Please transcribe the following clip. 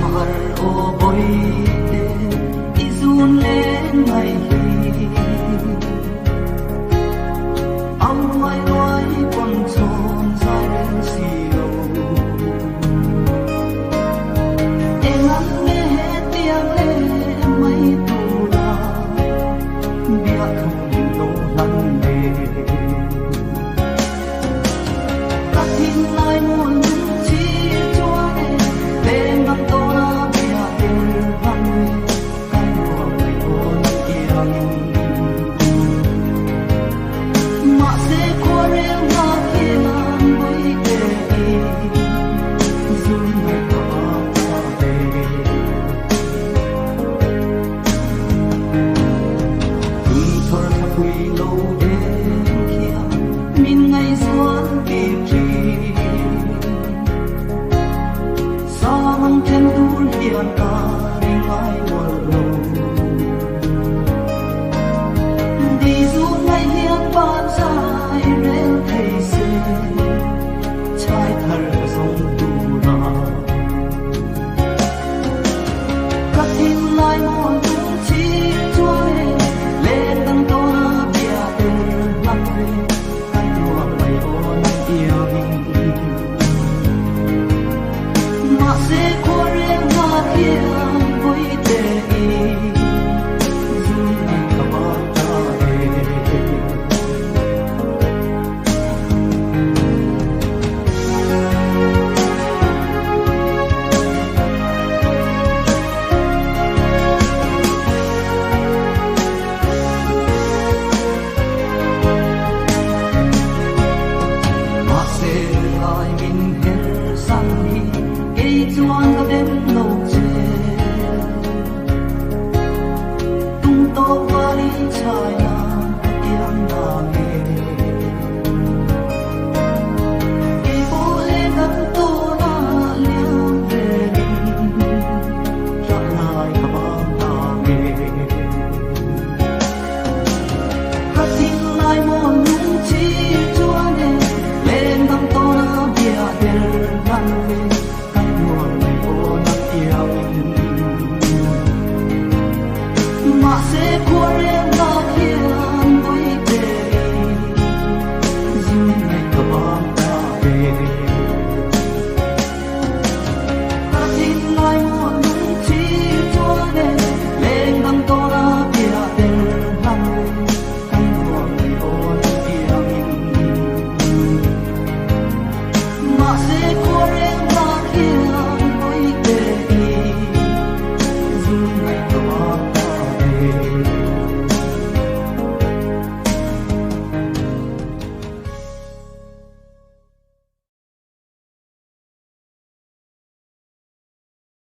har o boy te izun le mai hi ang mai wai kon chon sai ren si lo engang le tiang le mai tu la bia thung lo lan le ta tin lai muôn chi chua le le ngam to na bia el van kai lo mai on kiang ma se ko re ma ke nam boi te zun mai to a te tung thor tha pui lo de kia min ngai suan ki tri sa mang chen tu hian ta ri mai